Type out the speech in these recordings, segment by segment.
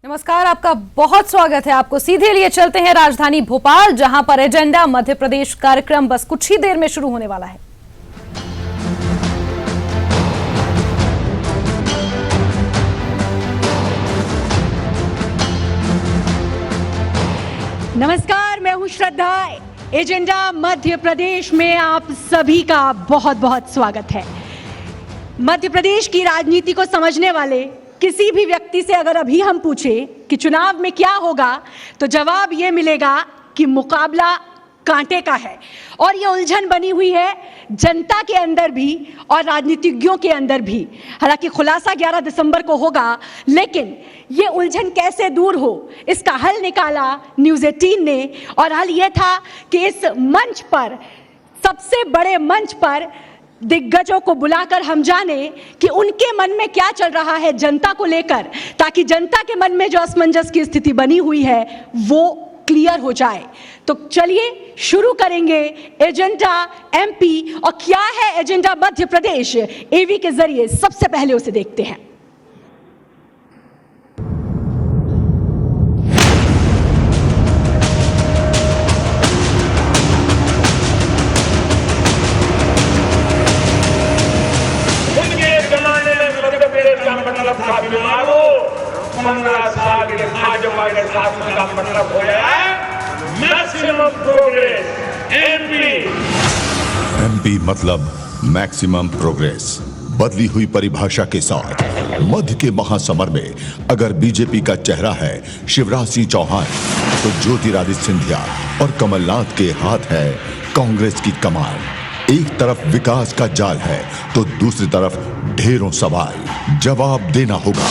नमस्कार, आपका बहुत स्वागत है। आपको सीधे लिए चलते हैं राजधानी भोपाल, जहां पर एजेंडा मध्य प्रदेश कार्यक्रम बस कुछ ही देर में शुरू होने वाला है। नमस्कार, मैं हूं श्रद्धा। एजेंडा मध्य प्रदेश में आप सभी का बहुत बहुत स्वागत है। मध्य प्रदेश की राजनीति को समझने वाले किसी भी व्यक्ति से अगर अभी हम पूछें कि चुनाव में क्या होगा, तो जवाब ये मिलेगा कि मुकाबला कांटे का है। और ये उलझन बनी हुई है जनता के अंदर भी और राजनीतिज्ञों के अंदर भी। हालांकि खुलासा 11 दिसंबर को होगा, लेकिन ये उलझन कैसे दूर हो, इसका हल निकाला न्यूज़ 18 ने। और हल ये था कि इस मंच पर, सबसे बड़े मंच पर दिग्गजों को बुलाकर हम जाने कि उनके मन में क्या चल रहा है जनता को लेकर, ताकि जनता के मन में जो असमंजस की स्थिति बनी हुई है वो क्लियर हो जाए। तो चलिए शुरू करेंगे एजेंडा एमपी। और क्या है एजेंडा मध्य प्रदेश, एवी के जरिए सबसे पहले उसे देखते हैं। मतलब हो गया मैक्सिमम प्रोग्रेस एमपी मतलब मैक्सिमम प्रोग्रेस। बदली हुई परिभाषा के साथ मध्य के महासमर में अगर बीजेपी का चेहरा है शिवराज सिंह चौहान, तो ज्योतिरादित्य सिंधिया और कमलनाथ के हाथ है कांग्रेस की कमान। एक तरफ विकास का जाल है तो दूसरी तरफ ढेरों सवाल जवाब देना होगा।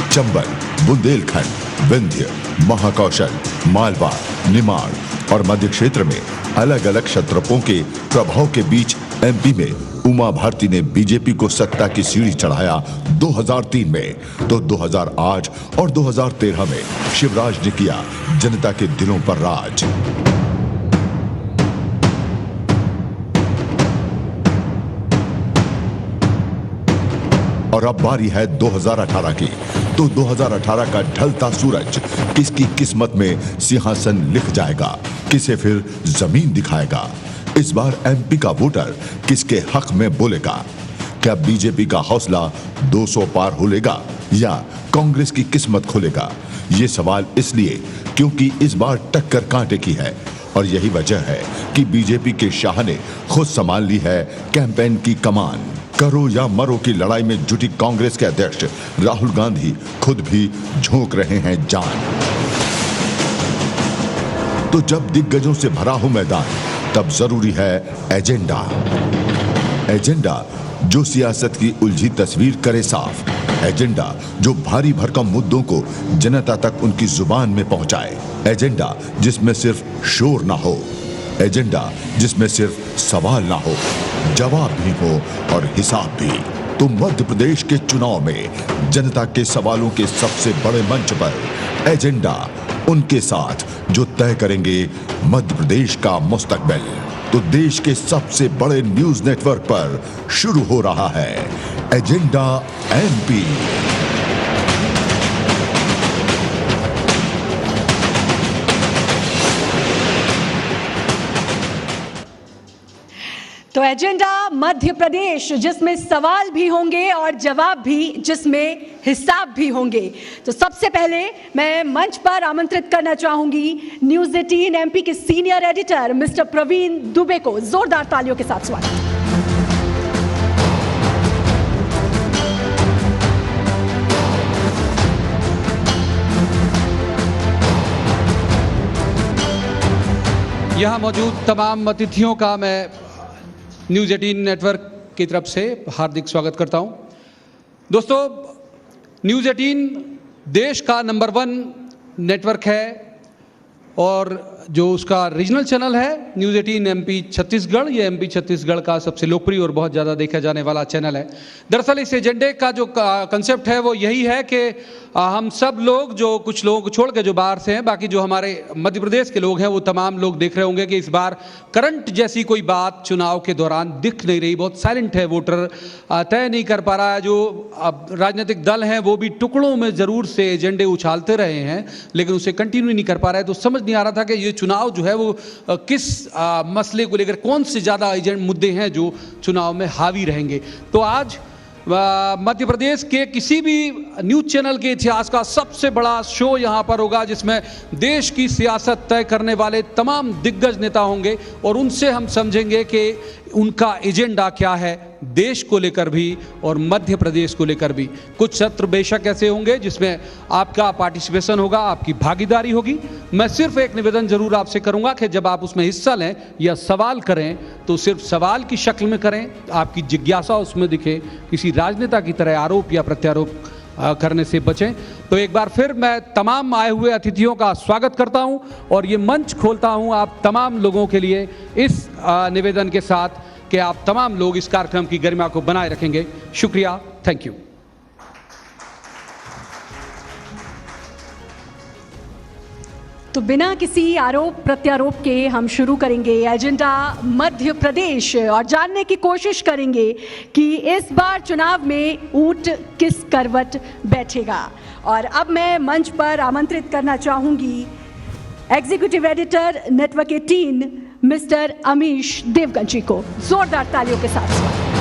चंबल, बुंदेलखंड, विंध्य, महाकौशल, मालवा, निमाड़ और मध्य क्षेत्र में अलग अलग क्षत्रपों के प्रभाव के बीच एमपी में उमा भारती ने बीजेपी को सत्ता की सीढ़ी चढ़ाया 2003 में, तो 2008 और 2013 में शिवराज ने किया जनता के दिलों पर राज। और अब बारी है 2018 की। तो 2018 का ढलता सूरज किसकी किस्मत में सिंहासन लिख जाएगा, किसे फिर जमीन दिखाएगा। इस बार एमपी का वोटर किसके हक में बोलेगा? क्या बीजेपी का हौसला 200 पार हो लेगा या कांग्रेस की किस्मत खोलेगा? ये सवाल इसलिए क्योंकि इस बार टक्कर कांटे की है। और यही वजह है कि बीजेपी के शाह ने खुद संभाल ली है कैंपेन की कमान। करो या मरो की लड़ाई में जुटी कांग्रेस के अध्यक्ष राहुल गांधी खुद भी झोंक रहे हैं जान। तो जब दिग्गजों से भरा हो मैदान, तब जरूरी है एजेंडा। एजेंडा जो सियासत की उलझी तस्वीर करे साफ। एजेंडा जो भारी भरकम मुद्दों को जनता तक उनकी जुबान में पहुंचाए। एजेंडा जिसमें सिर्फ शोर ना हो। एजेंडा जिसमें सिर्फ सवाल ना हो, जवाब भी हो और हिसाब भी। तो मध्य प्रदेश के चुनाव में जनता के सवालों के सबसे बड़े मंच पर एजेंडा उनके साथ जो तय करेंगे मध्य प्रदेश का मुस्तकबिल। तो देश के सबसे बड़े न्यूज नेटवर्क पर शुरू हो रहा है एजेंडा एमपी। तो एजेंडा मध्य प्रदेश, जिसमें सवाल भी होंगे और जवाब भी, जिसमें हिसाब भी होंगे। तो सबसे पहले मैं मंच पर आमंत्रित करना चाहूंगी न्यूज़ 18 एमपी के senior editor mister Praveen Dubey को। जोरदार तालियों के साथ स्वागत। यहाँ मौजूद तमाम अतिथियों का मैं न्यूज़ 18 नेटवर्क की तरफ से हार्दिक स्वागत करता हूं। दोस्तों, न्यूज़ 18 देश का नंबर 1 नेटवर्क है और जो उसका रीजनल चैनल है न्यूज़ 18 एमपी छत्तीसगढ़, ये एमपी छत्तीसगढ़ का सबसे लोकप्रिय और बहुत ज़्यादा देखा जाने वाला चैनल है। दरअसल इस एजेंडे का जो कंसेप्ट है वो यही है कि हम सब लोग, जो कुछ लोगों को छोड़ के जो बाहर से हैं, बाकी जो हमारे मध्य प्रदेश के लोग हैं वो तमाम लोग देख रहे होंगे कि इस बार करंट जैसी कोई बात चुनाव के दौरान दिख नहीं रही, बहुत साइलेंट है, वोटर तय नहीं कर पा रहा है। जो राजनीतिक दल हैं वो भी टुकड़ों में ज़रूर से एजेंडे उछालते रहे हैं लेकिन उसे कंटिन्यू नहीं कर पा रहे, तो समझ नहीं आ रहा था कि ये चुनाव जो है वो किस मसले को लेकर, कौन से ज़्यादा एजेंट मुद्दे हैं जो चुनाव में हावी रहेंगे। तो आज मध्य प्रदेश के किसी भी न्यूज़ चैनल के इतिहास का सबसे बड़ा शो यहाँ पर होगा जिसमें देश की सियासत तय करने वाले तमाम दिग्गज नेता होंगे और उनसे हम समझेंगे कि उनका एजेंडा क्या है, देश को लेकर भी और मध्य प्रदेश को लेकर भी। कुछ सत्र बेशक ऐसे होंगे जिसमें आपका पार्टिसिपेशन होगा, आपकी भागीदारी होगी। मैं सिर्फ एक निवेदन जरूर आपसे करूंगा कि जब आप उसमें हिस्सा लें या सवाल करें तो सिर्फ सवाल की शक्ल में करें, आपकी जिज्ञासा उसमें दिखे, किसी राजनेता की तरह आरोप या प्रत्यारोप करने से बचें। तो एक बार फिर मैं तमाम आए हुए अतिथियों का स्वागत करता हूं और ये मंच खोलता हूं आप तमाम लोगों के लिए इस निवेदन के साथ कि आप तमाम लोग इस कार्यक्रम की गरिमा को बनाए रखेंगे। शुक्रिया, थैंक यू। तो बिना किसी आरोप प्रत्यारोप के हम शुरू करेंगे एजेंडा मध्य प्रदेश और जानने की कोशिश करेंगे कि इस बार चुनाव में ऊंट किस करवट बैठेगा। और अब मैं मंच पर आमंत्रित करना चाहूंगी executive editor network 18 mister Amish देवगंजी को। जोरदार तालियों के साथ स्वागत।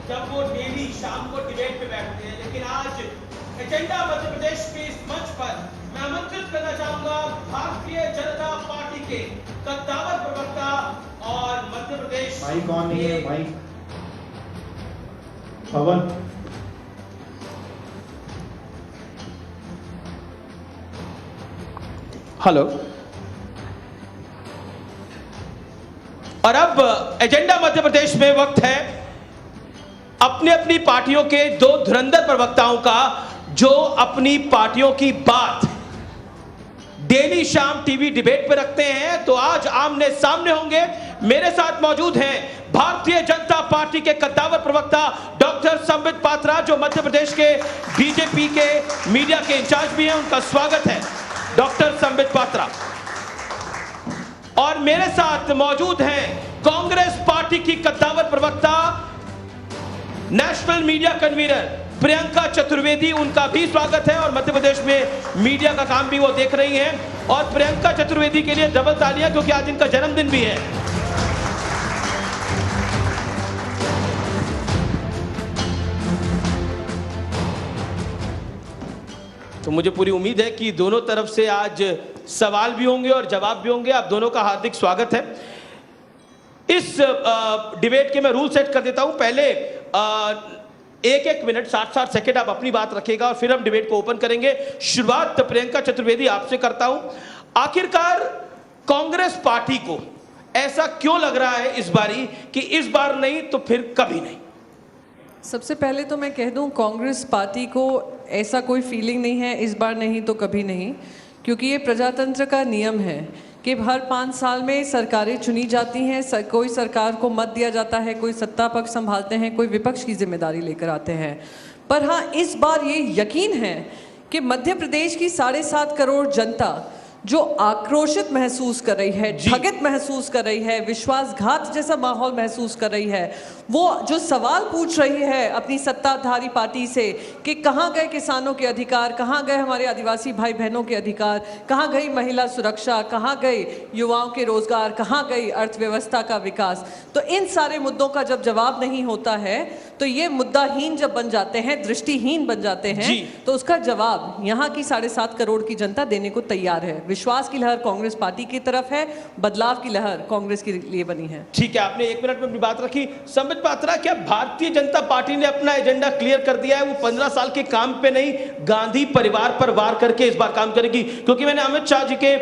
जब वो डेली शाम को डिबेट पे बैठते हैं, लेकिन आज एजेंडा मध्य प्रदेश के इस मंच पर मैं आमंत्रित करना चाहूंगा भारतीय जनता पार्टी के कद्दावर प्रवक्ता और मध्य प्रदेश माइक ऑन नहीं है, माइक पवन। हेलो। और अब एजेंडा मध्य प्रदेश में वक्त है अपनी अपनी पार्टियों के दो धुरंधर प्रवक्ताओं का जो अपनी पार्टियों की बात डेली शाम टीवी डिबेट पे रखते हैं। तो आज आमने सामने होंगे। मेरे साथ मौजूद हैं भारतीय जनता पार्टी के कद्दावर प्रवक्ता डॉक्टर संबित पात्रा, जो मध्य प्रदेश के बीजेपी के मीडिया के इंचार्ज भी हैं। उनका स्वागत है डॉक्टर संबित पात्रा। और मेरे साथ मौजूद हैं कांग्रेस पार्टी की कद्दावर प्रवक्ता, national media convener Priyanka Chaturvedi, उनका भी स्वागत है। और मध्य प्रदेश में मीडिया का काम भी वो देख रही हैं। और प्रियंका चतुर्वेदी के लिए डबल तालियां क्योंकि आज इनका जन्मदिन भी है। तो मुझे पूरी उम्मीद है कि दोनों तरफ से आज सवाल भी होंगे और जवाब भी होंगे। आप दोनों का हार्दिक स्वागत है। इस डिबेट के मैं रूल सेट कर देता हूं। पहले एक मिनट 60 सेकंड आप अपनी बात रखिएगा और फिर हम डिबेट को ओपन करेंगे। शुरुआत प्रियंका चतुर्वेदी आपसे करता हूं। आखिरकार कांग्रेस पार्टी को ऐसा क्यों लग रहा है इस बारी कि इस बार नहीं तो फिर कभी नहीं? सबसे पहले तो मैं कह दूं, कांग्रेस पार्टी को ऐसा कोई फीलिंग नहीं है इस बार नहीं तो कभी नहीं, क्योंकि ये प्रजातंत्र का नियम है कि हर 5 साल में सरकारें चुनी जाती हैं। कोई सरकार को मत दिया जाता है, कोई सत्ता पक्ष संभालते हैं, कोई विपक्ष की जिम्मेदारी लेकर आते हैं। पर हाँ, इस बार ये यकीन है कि मध्य प्रदेश की 7.5 करोड़ जनता जो आक्रोशित महसूस कर रही है, ठगित महसूस कर रही है, विश्वासघात जैसा माहौल महसूस कर रही है, वो जो सवाल पूछ रही है अपनी सत्ताधारी पार्टी से कि कहाँ गए किसानों के अधिकार, कहाँ गए हमारे आदिवासी भाई बहनों के अधिकार, कहाँ गई महिला सुरक्षा, कहाँ गए युवाओं के रोजगार, कहाँ गई अर्थव्यवस्था का विकास। तो इन सारे मुद्दों का जब जवाब नहीं होता है तो ये मुद्दाहीन जब बन जाते हैं, दृष्टिहीन बन जाते हैं, जी। तो उसका जवाब यहाँ की 7.5 करोड़ की जनता देने को तैयार है। विश्वास की लहर कांग्रेस पार्टी की तरफ है, बदलाव की लहर कांग्रेस के लिए बनी है। ठीक है, आपने 1 मिनट में अपनी बात रखी। संबित पात्रा, क्या भारतीय जनता पार्टी ने अपना एजेंडा क्लियर कर दिया है? वो 15 साल के काम पे नहीं, गांधी परिवार पर वार करके इस बार काम करेगी? क्योंकि मैंने अमित शाह जी के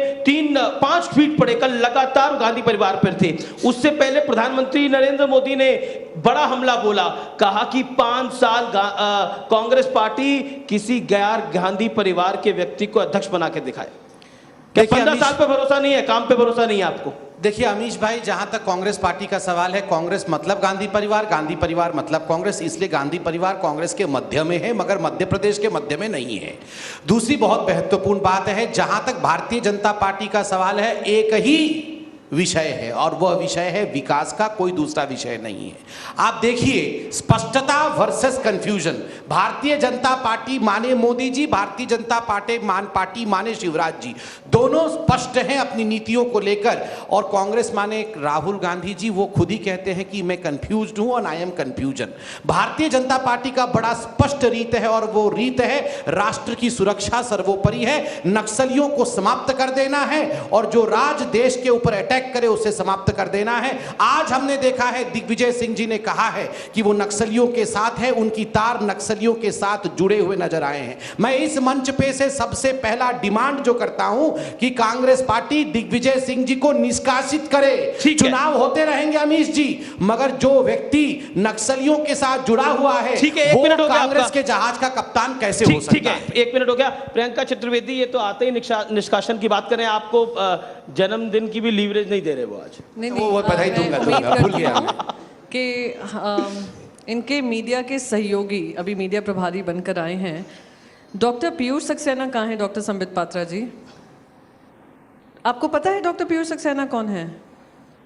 5 ट्वीट पढ़े कल, लगातार गांधी परिवार पर थे। उससे पहले प्रधानमंत्री नरेंद्र मोदी ने बड़ा हमला बोला, कहा कि 5 साल कांग्रेस पार्टी किसी गैर गांधी परिवार के व्यक्ति को अध्यक्ष बना के दिखाए। क्या 15 साल पे भरोसा नहीं है, काम पे भरोसा नहीं है आपको? देखिए अमीश भाई, जहां तक कांग्रेस पार्टी का सवाल है, कांग्रेस मतलब गांधी परिवार, गांधी परिवार मतलब कांग्रेस, इसलिए गांधी परिवार कांग्रेस के मध्य में है, मगर मध्य प्रदेश के मध्य में नहीं है। दूसरी बहुत महत्वपूर्ण बात है, जहां तक भारतीय जनता पार्टी का सवाल है, एक ही विषय है और वह विषय है विकास का, कोई दूसरा विषय नहीं है। आप देखिए, स्पष्टता versus confusion. Bharatiya Janata party माने मोदी जी, भारतीय जनता पार्टी माने शिवराज जी, दोनों स्पष्ट हैं अपनी नीतियों को लेकर। और कांग्रेस माने राहुल गांधी जी, वो खुद ही कहते हैं कि मैं कंफ्यूज्ड हूं और I am confusion. Bharatiya Janata party का बड़ा स्पष्ट रीत है और वो रीत है राष्ट्र की सुरक्षा सर्वोपरि है, नक्सलियों को समाप्त कर देना है और जो राज देश के ऊपर अटैक करे उसे समाप्त कर देना है। आज हमने देखा है, दिग्विजय सिंह जी ने कहा है कि वो नक्सलियों के साथ है, उनकी तार नक्सलियों के साथ जुड़े हुए नजर आए हैं। मैं इस मंच पे से सबसे पहला डिमांड जो करता हूं कि कांग्रेस पार्टी दिग्विजय सिंह जी को निष्कासित करे। चुनाव होते रहेंगे अमीश जी, मगर जो व्यक्ति नक्सलियों के साथ जुड़ा हुआ है, ठीक है, 1 मिनट हो गया कांग्रेस आपका। के जहाज का कप्तान कैसे हो सकता ठीक है, 1 मिनट हो गया। प्रियंका चतुर्वेदी, ये तो आते ही निष्कासन की बात करें, आपको जन्मदिन की भी लीवरेज नहीं दे रहे वो आज। नहीं, वो बधाई मैं दूंगा, उम्मीद भूल करती गया हूँ कि इनके मीडिया के सहयोगी अभी मीडिया प्रभारी बनकर आए हैं। डॉक्टर पीयूष सक्सेना कहाँ है? डॉक्टर संबित पात्रा जी, आपको पता है डॉक्टर पीयूष सक्सेना कौन है?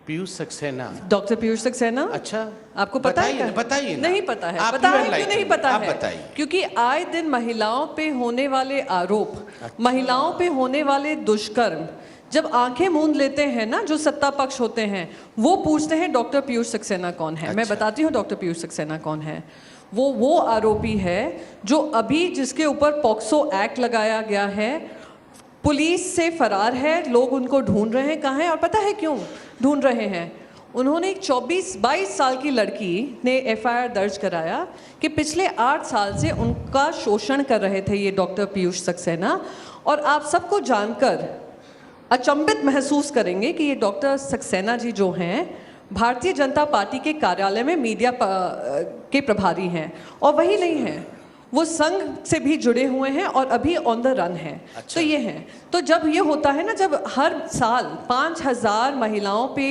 पीयूष सक्सेना, डॉक्टर पीयूष सक्सेना, अच्छा आपको पता है? बताइए ना। नहीं पता है। आप पता है क्यों क्यों नहीं पता आप है? बताइए। क्योंकि आए दिन महिलाओं पे होने वाले आरोप, महिलाओं पे होने वाले दुष्कर्म, जब आंखें मूंद लेते हैं ना जो सत्ता पक्ष होते हैं, वो पूछते हैं डॉक्टर पीयूष सक्सेना कौन है। मैं बताती हूँ डॉक्टर पीयूष सक्सेना कौन है। वो आरोपी है जो अभी जिसके ऊपर पॉक्सो एक्ट लगाया गया है, पुलिस से फरार है, लोग उनको ढूंढ रहे हैं। कहाँ है और पता है क्यों ढूंढ रहे हैं? उन्होंने एक 22 साल की लड़की ने एफआईआर दर्ज कराया कि पिछले 8 साल से उनका शोषण कर रहे थे ये डॉक्टर पीयूष सक्सेना। और आप सबको जानकर अचंभित महसूस करेंगे कि ये डॉक्टर सक्सेना जी जो हैं, भारतीय जनता पार्टी के कार्यालय में मीडिया के प्रभारी हैं। और वही नहीं हैं, वो संघ से भी जुड़े हुए हैं और अभी ऑन द रन है। अच्छा। तो ये हैं। तो जब ये होता है ना, जब हर साल 5000 महिलाओं पे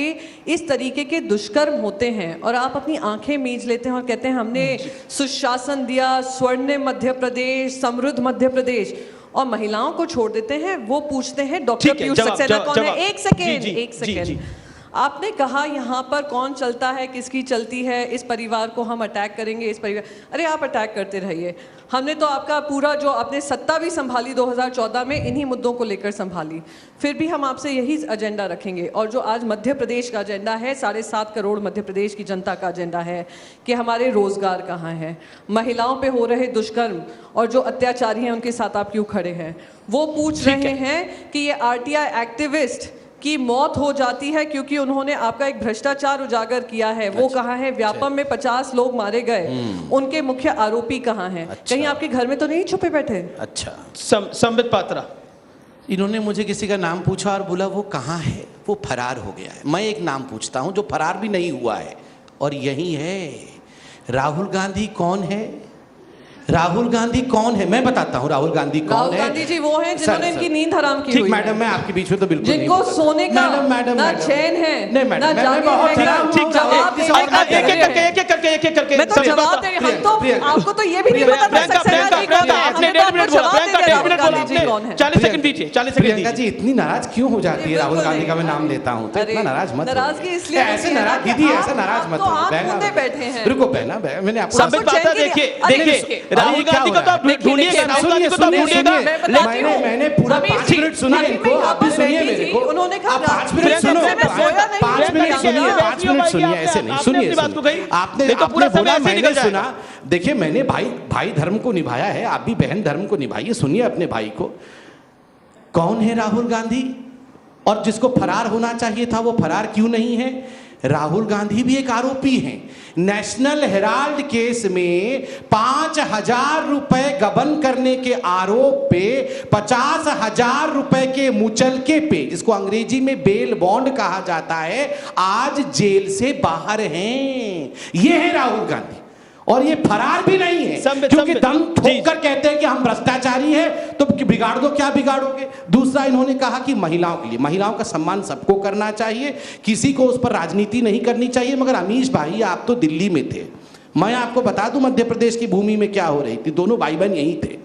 इस तरीके के दुष्कर्म होते हैं और आप अपनी आंखें मीच लेते हैं और कहते हैं हमने सुशासन दिया, स्वर्णिम मध्य प्रदेश, समृद्ध मध्य प्रदेश, और महिलाओं को छोड़ देते हैं। वो पूछते हैं डॉक्टर पीयूष सक्सेना कौन है? एक सेकेंड। आपने कहा यहाँ पर कौन चलता है, किसकी चलती है, इस परिवार को हम अटैक करेंगे, इस परिवार। अरे आप अटैक करते रहिए, हमने तो आपका पूरा जो आपने सत्ता भी संभाली 2014 में इन्हीं मुद्दों को लेकर संभाली। फिर भी हम आपसे यही एजेंडा रखेंगे। और जो आज मध्य प्रदेश का एजेंडा है, 7.5 करोड़ मध्य प्रदेश की जनता का एजेंडा है कि हमारे रोजगार कहाँ हैं, महिलाओं पे हो रहे दुष्कर्म और जो अत्याचारी हैं उनके साथ आप क्यों खड़े हैं। वो पूछ रहे हैं कि ये आरटीआई एक्टिविस्ट की मौत हो जाती है क्योंकि उन्होंने आपका एक भ्रष्टाचार उजागर किया है। वो कहाँ है? व्यापम में 50 लोग मारे गए, उनके मुख्य आरोपी कहाँ हैं? कहीं आपके घर में तो नहीं छुपे बैठे? अच्छा, संबित पात्रा, इन्होंने मुझे किसी का नाम पूछा और बोला वो कहाँ है, वो फरार हो गया है। मैं एक नाम पूछता हूँ जो फरार भी नहीं हुआ है, और यही है राहुल गांधी। कौन है राहुल गांधी? कौन है? मैं बताता हूँ राहुल गांधी कौन है। राहुल गांधी जी वो हैं जिन्होंने इनकी नींद हराम की ठीक हुई है। मैडम, मैं आपके बीच में तो बिल्कुल जिनको नहीं सोने का ना चैन है, नहीं मैडम, ना जागे बहुत है, ठीक जवाब एक एक करके मैं तो जवाब दे, हम तो आपको तो ये भी नहीं पता था सक्सेना जी कौन है। आपने 1.5 मिनट बोला, प्रियंका 1.5 मिनट बोला आपने। 40 सेकंड दीजिए, 40 सेकंड प्रियंका जी इतनी नाराज क्यों हो जाती है? राहुल गांधी का मैं नाम लेता हूँ तो इतना नाराज मत। नाराजगी इसलिए ऐसे नाराज दीदी, ऐसा नाराज मत। आप मुद्दे बैठे हैं। रुको बहना, मैंने आपको संबित पात्रा देखिए राहुल गांधी को तो आप ढूंढिएगा, राहुल गांधी को तो आप ढूंढिएगा। मैंने पूरा 5 मिनट सुना इनको, आप भी सुनिए मेरे को। उन्होंने कहा 5 मिनट सुनो, 5 मिनट सुनिए, 5 मिनट सुनिए, ऐसे नहीं सुनिए। आपने बोला, मैंने सुना। देखिए, मैंने भाई धर्म को निभाया है, आप भी बहन धर्म को निभाइए। सुनिए अपने भाई को। कौन है राहुल गांधी, और जिसको फरार होना चाहिए था वो फरार क्यों नहीं है? राहुल गांधी भी एक आरोपी हैं। नेशनल हेराल्ड केस में 5,000 रुपए गबन करने के आरोप पे 50,000 रुपए के मुचलके पे, जिसको अंग्रेजी में बेल बॉन्ड कहा जाता है, आज जेल से बाहर हैं। ये है राहुल गांधी, और ये फरार भी नहीं है, क्योंकि दम ठोक कर कहते हैं कि हम भ्रष्टाचारी हैं, तो बिगाड़ दो, क्या बिगाड़ोगे? दूसरा, इन्होंने कहा कि महिलाओं के लिए, महिलाओं का सम्मान सबको करना चाहिए, किसी को उस पर राजनीति नहीं करनी चाहिए। मगर अमीश भाई, आप तो दिल्ली में थे, मैं आपको बता दूं मध्य प्रदेश की भूमि में क्या हो रही थी। दोनों भाई बहन यहीं थे।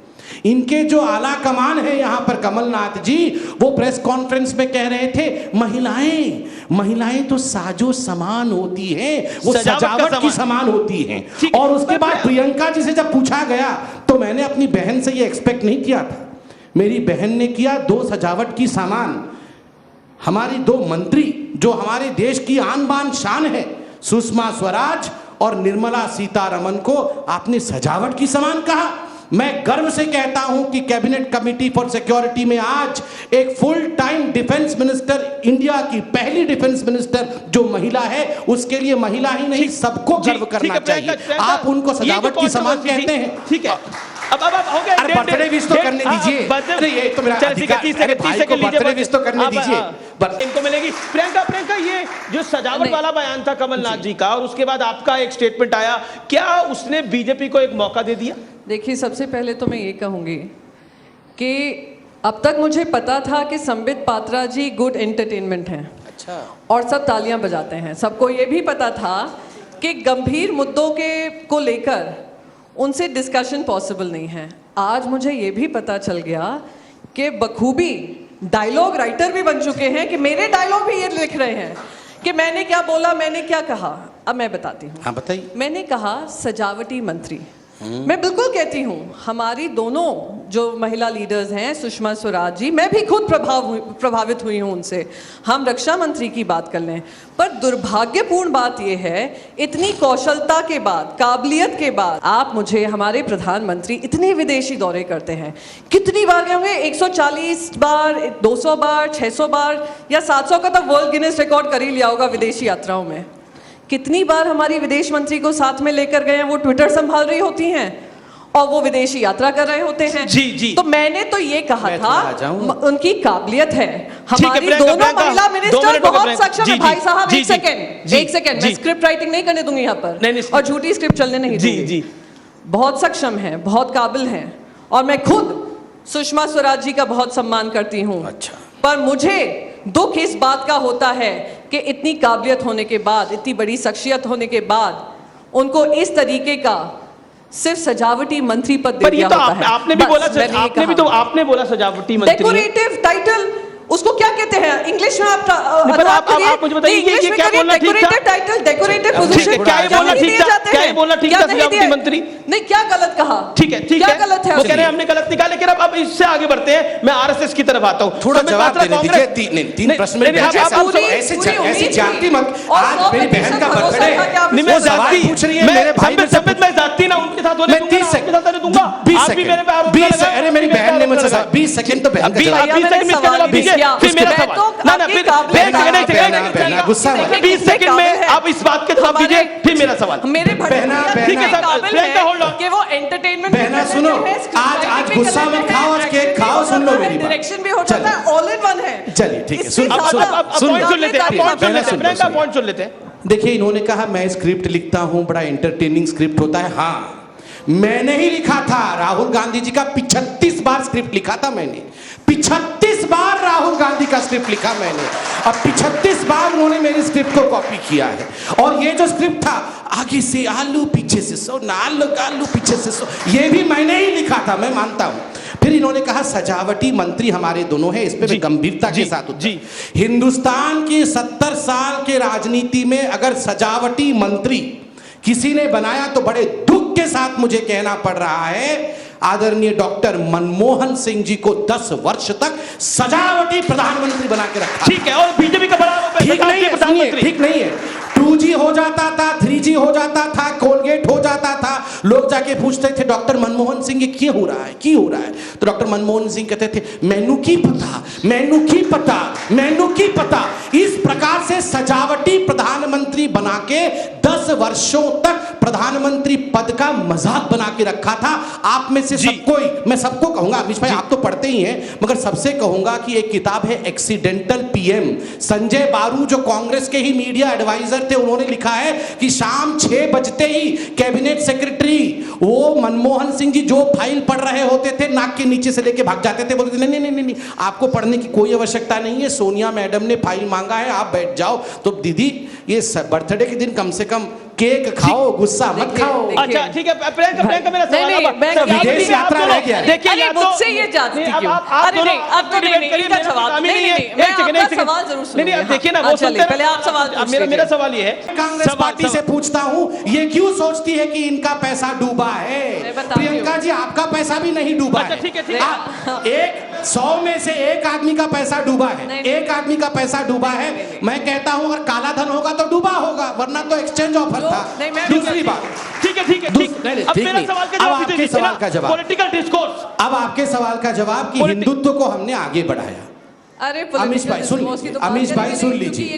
इनके जो आला कमान है यहां पर, कमलनाथ जी, वो प्रेस कॉन्फ्रेंस में कह रहे थे, महिलाएं तो साजो समान होती हैं, वो सजावट की समान होती हैं। और उसके बाद प्रियंका जी से जब पूछा गया, तो मैंने अपनी बहन से ये एक्सपेक्ट नहीं किया था। मेरी बहन ने किया 2 सजावट की सामान। हमारी 2 मंत्री जो हमारे देश की आन बान शान है, सुषमा स्वराज और निर्मला सीतारमण को आपने सजावट की सामान कहा। मैं गर्व से कहता हूं कि कैबिनेट कमेटी फॉर सिक्योरिटी में आज एक full time defence minister, India की पहली डिफेंस मिनिस्टर जो महिला है, उसके लिए महिला ही नहीं सबको गर्व करना चाहिए। आप उनको सजावट की सामान कहते हैं, ठीक है? अब हो गया, बर्थडे विश तो करने दीजिए। ये तो मेरा अधिकार है, भाई को बर्थडे विश तो करने दीजिए। इनको मिलेगी। प्रियंका, ये जो सजावट वाला बयान था कमलनाथ जी का, और उसके बाद आपका एक स्टेटमेंट आया, क्या उसने बीजेपी को एक मौका दे दिया? देखिए, सबसे पहले तो मैं ये कहूँगी कि अब तक मुझे पता था कि संबित पात्रा जी गुड एंटरटेनमेंट हैं। अच्छा। और सब तालियां बजाते हैं। सबको ये भी पता था कि गंभीर मुद्दों को लेकर उनसे डिस्कशन पॉसिबल नहीं है। आज मुझे ये भी पता चल गया कि बखूबी डायलॉग राइटर भी बन चुके हैं, कि मेरे डायलॉग भी ये लिख रहे हैं कि मैंने क्या बोला, मैंने क्या कहा। अब मैं बताती हूँ। हाँ, बताइए। मैंने कहा सजावटी मंत्री। मैं बिल्कुल कहती हूँ, हमारी दोनों जो महिला लीडर्स हैं, सुषमा स्वराज जी, मैं भी खुद प्रभावित हुई हूँ उनसे। हम रक्षा मंत्री की बात कर लें, पर दुर्भाग्यपूर्ण बात यह है, इतनी कौशलता के बाद, काबिलियत के बाद, आप मुझे, हमारे प्रधानमंत्री इतने विदेशी दौरे करते हैं, कितनी बार गए होंगे? 140 बार, 200 बार, 600 बार या 700 का तो वर्ल्ड गिनेस रिकॉर्ड कर ही लिया होगा विदेशी यात्राओं में। कितनी बार हमारी विदेश मंत्री को साथ में लेकर गए हैं, वो ट्विटर संभाल रही होती हैं और वो विदेशी यात्रा कर रहे होते हैं। जी। तो मैंने तो ये कहा था, उनकी काबिलियत है। हमारी दोनों महिला मिनिस्टर बहुत सक्षम है। भाई साहब, एक सेकंड, मैं स्क्रिप्ट राइटिंग नहीं करने दूंगी यहाँ पर, और झूठी स्क्रिप्ट चलने नहीं दूंगी। बहुत सक्षम है, बहुत काबिल हैं, और मैं खुद सुषमा स्वराज जी का बहुत सम्मान करती हूँ। अच्छा। पर मुझे दुख इस बात का होता है कि इतनी काबिलियत होने के बाद, इतनी बड़ी शख्सियत होने के बाद, उनको इस तरीके का सिर्फ सजावटी मंत्री पद दे दिया होता है। आपने भी बोला सजावटी मंत्री। डेकोरेटिव टाइटल, उसको क्या कहते हैं इंग्लिश में? आप मुझे बताइए, ये क्या बोलना ठीक था? टाइटल, डेकोरेटिव पोजीशन, क्या बोलना ठीक था? क्या बोलना ठीक था? सजावटी मंत्री नहीं, क्या गलत कहा? ठीक है, क्या गलत है? वो कह रहे हैं हमने गलत निकाला, लेकिन अब इससे आगे बढ़ते हैं। मैं आरएसएस की तरफ आता हूं। थोड़ा जवाब देने दीजिए। 3 प्रश्न में ऐसे जाति मत। आज मेरी बहन का बर्थडे है, मैं जाति पूछ रही है, मेरे भाई में संबित, मैं जाति ना उनके साथ होने दूंगा, 20 सेकंड। अरे मेरी बहन ने मुझसे 20 सेकंड तो बहन का जवाब, 20 सेकंड फिर मेरा सवाल। ना फिर 20 सेकंड में आप इस बात के जवाब दीजिए, फिर मेरा सवाल। मेरे बहना कि वो एंटरटेनमेंट, बहना सुनो, आज गुस्सा मत खाओ, आज केक खाओ, सुन लो मेरी बात। डायरेक्शन भी हो जाता है, ऑल इन वन है। चलिए ठीक है, सुन लेते हैं। देखिए, इन्होंने कहा मैं स्क्रिप्ट लिखता हूं, बड़ा एंटरटेनिंग स्क्रिप्ट होता है। हाँ, मैंने ही लिखा था। राहुल गांधी जी का 35 बार स्क्रिप्ट लिखा था मैंने। 35 बार राहुल गांधी का स्क्रिप्ट लिखा मैंने, अब 35 बार उन्होंने मेरी स्क्रिप्ट को कॉपी किया है। और ये जो स्क्रिप्ट था, आगे से आलू पीछे से सो, आलू पीछे से सो, ये भी मैंने ही लिखा था, मैं मानता हूं। फिर इन्होंने कहा सजावटी मंत्री हमारे दोनों हैं। इस पे मैं गंभीरता के साथ जी, हिंदुस्तान की 70 साल के राजनीति में अगर सजावटी मंत्री किसी ने बनाया तो बड़े दुख के साथ मुझे कहना पड़ रहा है, आदरणीय डॉक्टर मनमोहन सिंह जी को 10 वर्ष तक सजावटी प्रधानमंत्री बना के रखा। ठीक है, और बीजेपी का बड़ा ठीक नहीं है, सुनिए, ठीक नहीं है। 2G हो जाता था, 3G हो जाता था, कोलगेट हो जाता था, लोग जाके पूछते थे डॉक्टर मनमोहन सिंह ये क्यों हो रहा है, क्यों हो रहा है? तो डॉक्टर मनमोहन सिंह कहते थे मैनू की पता, मैनू की पता, मैनू की पता। इस प्रकार से सजावटी प्रधानमंत्री बना के 10 वर्षों तक प्रधानमंत्री पद का मजाक बना के रखा था। आप में से सबको, मैं सबको कहूंगा, अमीश भाई आप तो पढ़ते ही हैं, मगर सबसे कहूंगा कि एक किताब है एक्सीडेंटल पीएम, संजय बारू जो कांग्रेस के ही मीडिया एडवाइजर थे, उन्होंने लिखा है कि शाम 6 बजते ही कैबिनेट सेक्रेटरी वो मनमोहन सिंह जी जो फाइल पढ़ रहे होते थे नाक के नीचे से लेके भाग जाते थे, बोलते थे नहीं नहीं नहीं, आपको पढ़ने की कोई आवश्यकता नहीं है, सोनिया मैडम ने फाइल मांगा है, आप बैठ जाओ। तो दीदी ये बर्थडे के दिन कम से कम केक खाओ, गुस्सा मत खाओ। अच्छा ठीक है, प्रियंका मेरा सवाल विदेश यात्रा रह गया। देखिए मुझसे ये जाती क्यों? अरे नहीं, अब तो नहीं, इनका जवाब नहीं, मैं आपका सवाल जरूर सुनूंगा। नहीं देखिए ना, वो पहले आप सवाल मेरा सवाल ये है, कांग्रेस पार्टी से पूछता हूं, ये क्यों सोचती है कि इनका पैसा डूबा है? प्रियंका जी आपका पैसा भी नहीं डूबा है। ठीक है, एक 100 में से एक आदमी का पैसा डूबा है, एक आदमी का पैसा डूबा है। मैं कहता हूं अगर काला धन होगा तो डूबा होगा, वरना तो एक्सचेंज ऑफर था। दूसरी बात, ठीक है अब मेरा सवाल का जवाब आपके सवाल का जवाब, पॉलिटिकल डिस्कोर्स। अब आपके सवाल का जवाब कि हिंदुत्व को हमने आगे बढ़ाया। अरे अमीश भाई सुन लीजिए, अमीश भाई सुन लीजिए,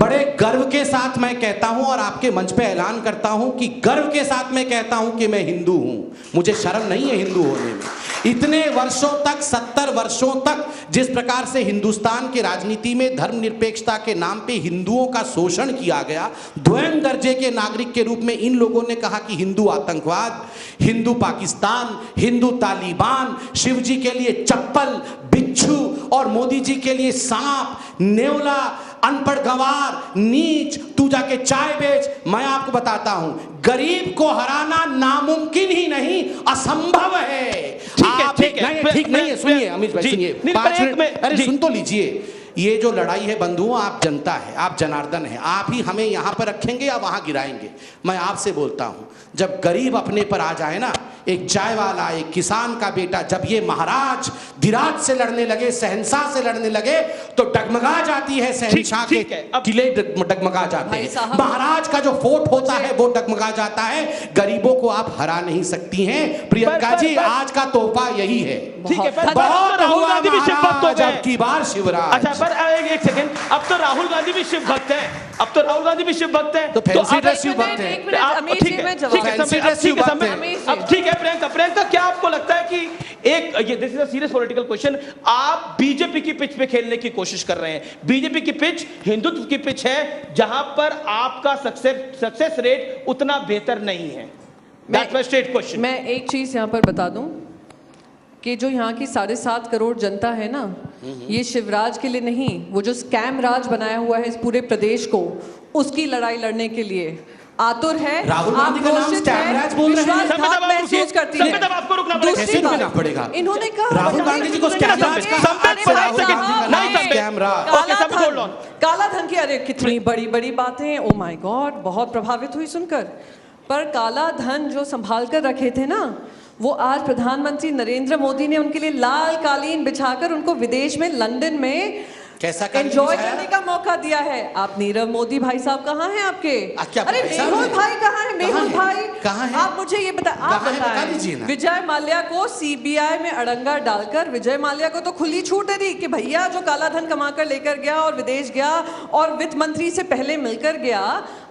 बड़े गर्व के साथ मैं कहता हूं और आपके मंच पे ऐलान करता हूं कि गर्व के साथ मैं कहता हूं कि मैं हिंदू हूं, मुझे शर्म नहीं है हिंदू होने में। इतने वर्षों तक, 70 वर्षों तक जिस प्रकार से हिंदुस्तान की राजनीति में धर्मनिरपेक्षता के नाम पे हिंदुओं का शोषण किया गया, द्वैम दर्जे के नागरिक के रूप में इन लोगों ने कहा कि हिंदू आतंकवाद, हिंदू पाकिस्तान, हिंदू तालिबान, शिव जी के लिए चप्पल, बिच्छू और मोदी जी के लिए सांप, नेवला, अनपढ़ गंवार, नीच, तू जाके चाय बेच। मैं आपको बताता हूं, गरीब को हराना नामुमकिन ही नहीं, असंभव है। ठीक नहीं है, सुनिए अमित भाई सुनिए, 5 मिनट, अरे सुन तो लीजिए। ये जो लड़ाई है बंधुओं, आप जनता है, आप जनार्दन है, आप ही हमें यहां पर रखेंगे या वहां गिराएंगे। मैं आपसे बोलता हूं, जब गरीब अपने पर आ जाए ना, एक चाय वाला, एक किसान का बेटा, जब ये महाराज धीराज से लड़ने लगे, शहंशाह से लड़ने लगे, तो डगमगा जाती है शहंशाह के किले, डगमगा जाते हैं, महाराज का जो फोर्ट होता है वो डगमगा जाता है। गरीबों को आप हरा नहीं सकती हैं। प्रियंका जी आज का तोहफा यही है। ठीक है, बहुत राहुल गांधी भी शिव भक्त हो गए, जब की बार शिवराज। अच्छा पर एक सेकंड, अब तो राहुल गांधी भी शिव भक्त है, अब तो राहुल गांधी भी शिव भक्त है, तो फैंसी ड्रेस शिव भक्त है। अब ठीक है प्रियंका, क्या आपको लगता है कि एक ये this is a serious political question, आप बीजेपी की पिच पे खेलने की कोशिश कर रहे हैं। बीजेपी की पिच हिंदुत्व की पिच है, जहां पर आपका सक्सेस रेट उतना बेहतर नहीं है। That's my straight question. मैं एक चीज यहां पर बता दूं कि जो यहाँ की 7.5 करोड़ जनता है ना, ये शिवराज के लिए नहीं, वो जो स्कैम राज बनाया हुआ है इस पूरे प्रदेश को, उसकी लड़ाई लड़ने के लिए आतुर है। राहुल गांधी का नाम स्कैम राज बोल रहे हैं, महसूस करती है। आपको रुकना दूसरी बात पड़ेगा, इन्होंने कहा राहुल गांधी जी को स्कैम राज काला धन की, अरे कितनी बड़ी बड़ी बातें, ओ माय गॉड, बहुत प्रभावित हुई सुनकर। पर काला धन जो संभाल कर रखे थे ना, वो आज प्रधानमंत्री नरेंद्र मोदी ने उनके लिए लाल कालीन बिछाकर उनको विदेश में, लंदन में कैसा एंजॉय करने का मौका दिया है। आप नीरव मोदी भाई साहब कहाँ हैं आपके? अरे मेहुल भाई कहाँ है? मेहुल भाई कहाँ है? आप मुझे ये आप बताएं। विजय माल्या को सीबीआई में अड़ंगा डालकर विजय माल्या को तो खुली छूट दे दी कि भैया जो काला धन कमा कर लेकर गया और विदेश गया और वित्त मंत्री से पहले मिलकर गया,